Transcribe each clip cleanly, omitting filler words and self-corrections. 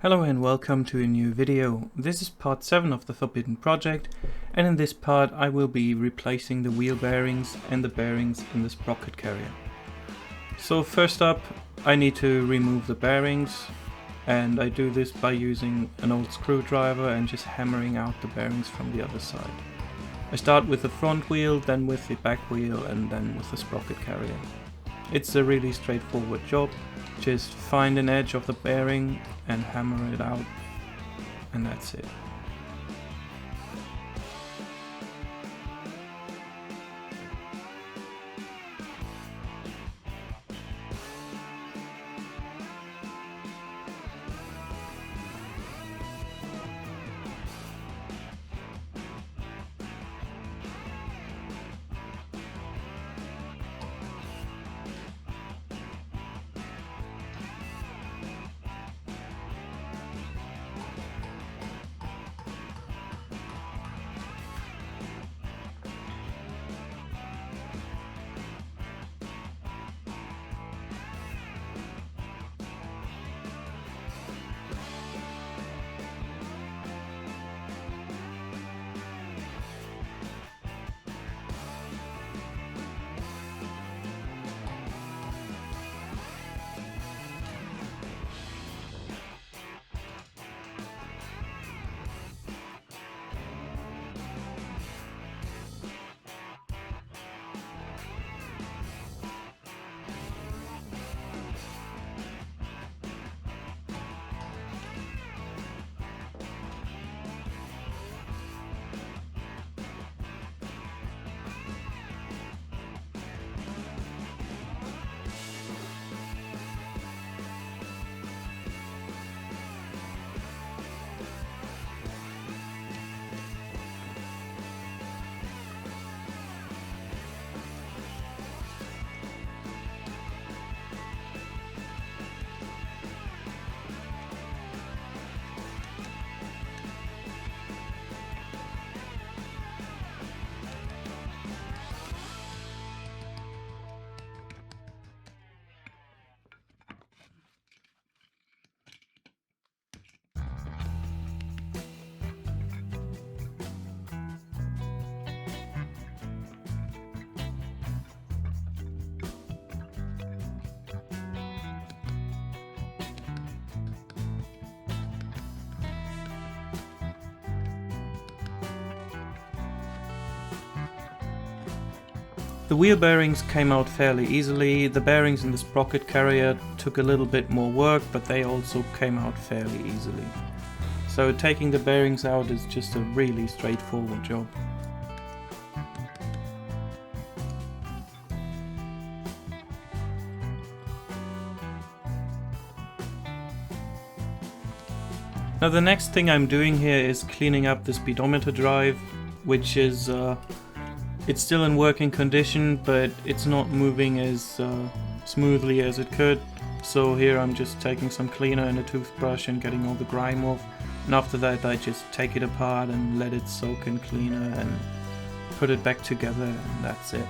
Hello and welcome to a new video. This is part 7 of the Forbidden project, and in this part I will be replacing the wheel bearings and the bearings in the sprocket carrier. So first up I need to remove the bearings, and I do this by using an old screwdriver and just hammering out the bearings from the other side. I start with the front wheel, then with the back wheel, and then with the sprocket carrier. It's a really straightforward job. Just find an edge of the bearing and hammer it out, and that's it. The wheel bearings came out fairly easily. The bearings in the sprocket carrier took a little bit more work, but they also came out fairly easily. So taking the bearings out is just a really straightforward job. Now the next thing I'm doing here is cleaning up the speedometer drive, which is it's still in working condition, but it's not moving as smoothly as it could. So here I'm just taking some cleaner and a toothbrush and getting all the grime off. And after that I just take it apart and let it soak in cleaner and put it back together, and that's it.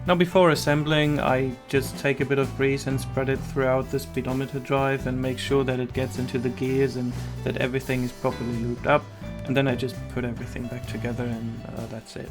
Now before assembling, I just take a bit of grease and spread it throughout the speedometer drive and make sure that it gets into the gears and that everything is properly lubed up, and then I just put everything back together and that's it.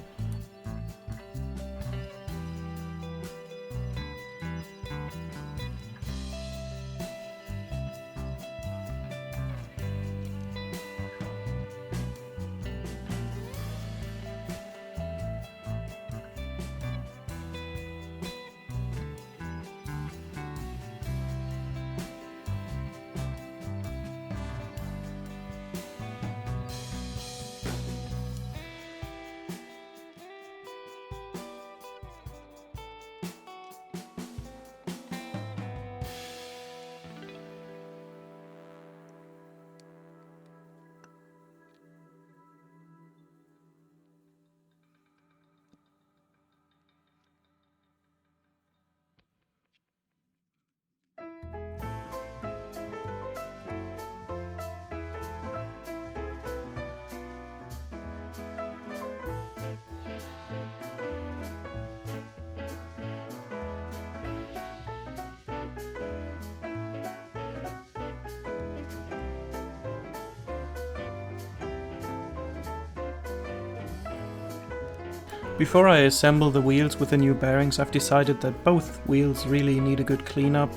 Before I assemble the wheels with the new bearings, I've decided that both wheels really need a good cleanup,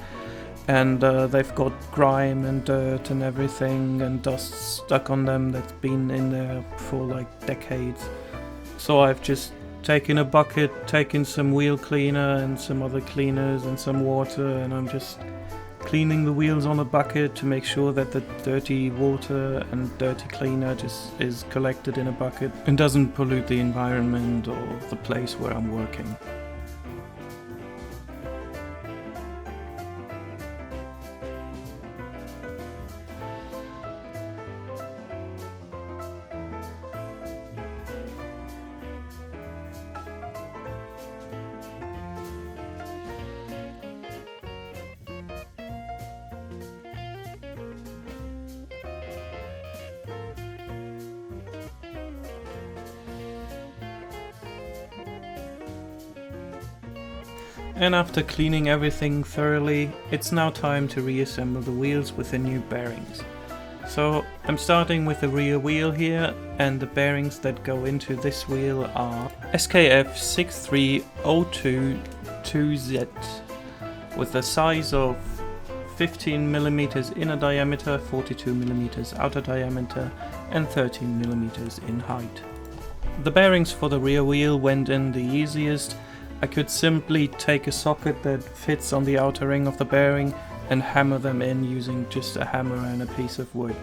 and they've got grime and dirt and everything and dust stuck on them that's been in there for like decades. So I've just taken a bucket, taken some wheel cleaner and some other cleaners and some water, and I'm just cleaning the wheels on a bucket to make sure that the dirty water and dirty cleaner just is collected in a bucket and doesn't pollute the environment or the place where I'm working. And after cleaning everything thoroughly, it's now time to reassemble the wheels with the new bearings. So I'm starting with the rear wheel here, and the bearings that go into this wheel are SKF 63022Z with a size of 15mm inner diameter, 42mm outer diameter and 13mm in height. The bearings for the rear wheel went in the easiest. I could simply take a socket that fits on the outer ring of the bearing and hammer them in using just a hammer and a piece of wood.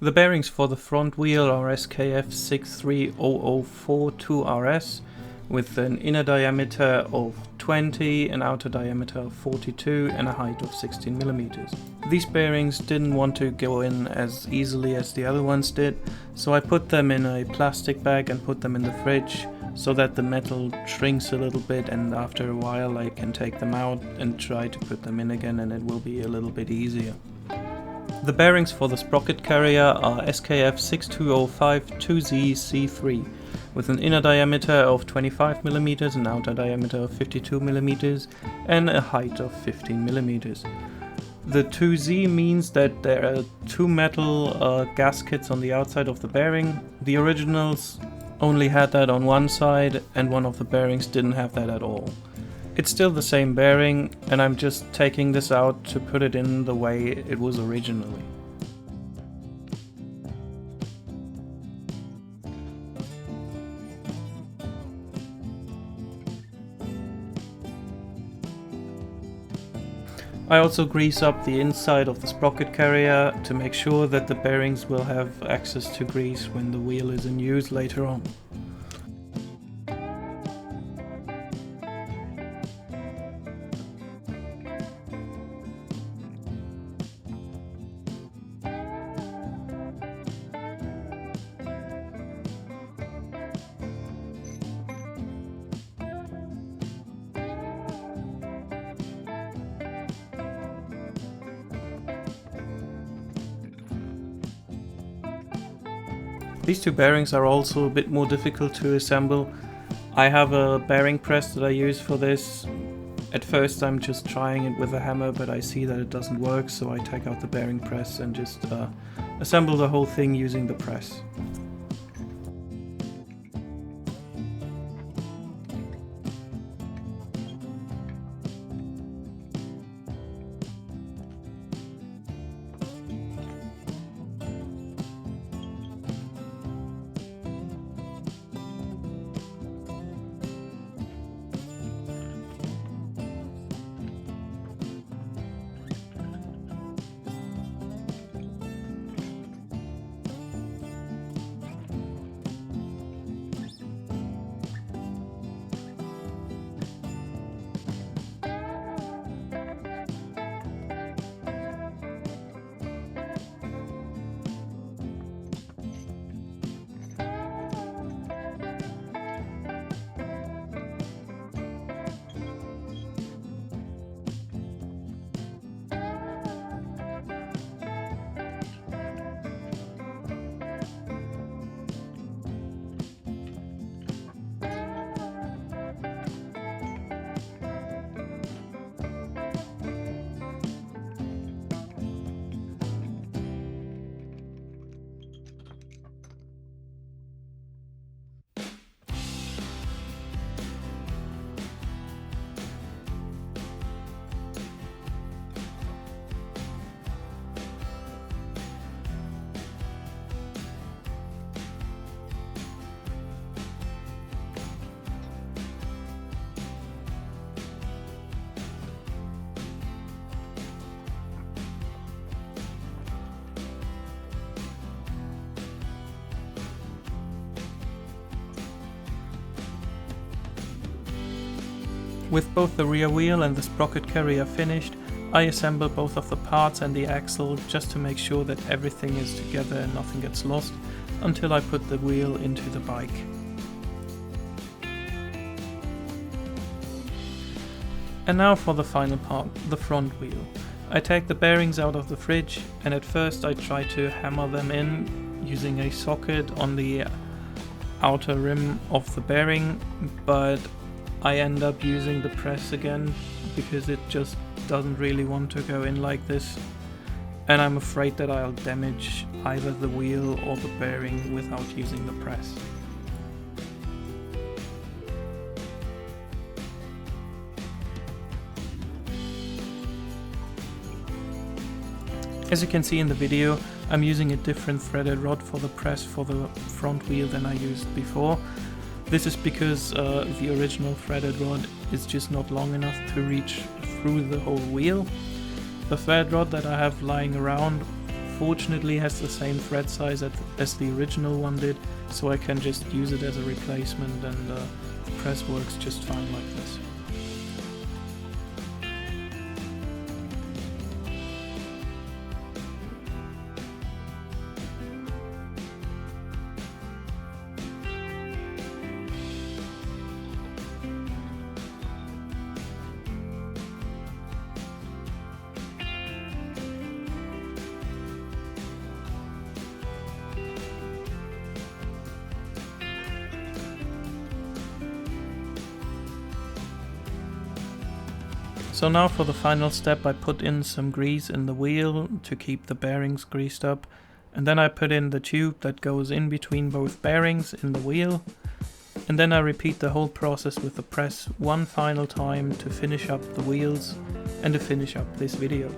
The bearings for the front wheel are SKF 63004-2RS with an inner diameter of 20, an outer diameter of 42 and a height of 16mm. These bearings didn't want to go in as easily as the other ones did, so I put them in a plastic bag and put them in the fridge so that the metal shrinks a little bit, and after a while I can take them out and try to put them in again and it will be a little bit easier. The bearings for the sprocket carrier are SKF 62052Z-C3 with an inner diameter of 25mm, an outer diameter of 52mm and a height of 15mm. The 2Z means that there are two metal gaskets on the outside of the bearing. The originals only had that on one side and one of the bearings didn't have that at all. It's still the same bearing, and I'm just taking this out to put it in the way it was originally. I also grease up the inside of the sprocket carrier to make sure that the bearings will have access to grease when the wheel is in use later on. These two bearings are also a bit more difficult to assemble. I have a bearing press that I use for this. At first I'm just trying it with a hammer, but I see that it doesn't work, so I take out the bearing press and just assemble the whole thing using the press. With both the rear wheel and the sprocket carrier finished, I assemble both of the parts and the axle just to make sure that everything is together and nothing gets lost until I put the wheel into the bike. And now for the final part, the front wheel. I take the bearings out of the fridge, and at first I try to hammer them in using a socket on the outer rim of the bearing, but I end up using the press again because it just doesn't really want to go in like this, and I'm afraid that I'll damage either the wheel or the bearing without using the press. As you can see in the video, I'm using a different threaded rod for the press for the front wheel than I used before. This is because the original threaded rod is just not long enough to reach through the whole wheel. The thread rod that I have lying around fortunately has the same thread size as the original one did, so I can just use it as a replacement, and the press works just fine like this. So now for the final step, I put in some grease in the wheel to keep the bearings greased up, and then I put in the tube that goes in between both bearings in the wheel, and then I repeat the whole process with the press one final time to finish up the wheels and to finish up this video.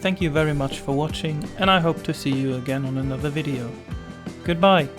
Thank you very much for watching, and I hope to see you again on another video. Goodbye!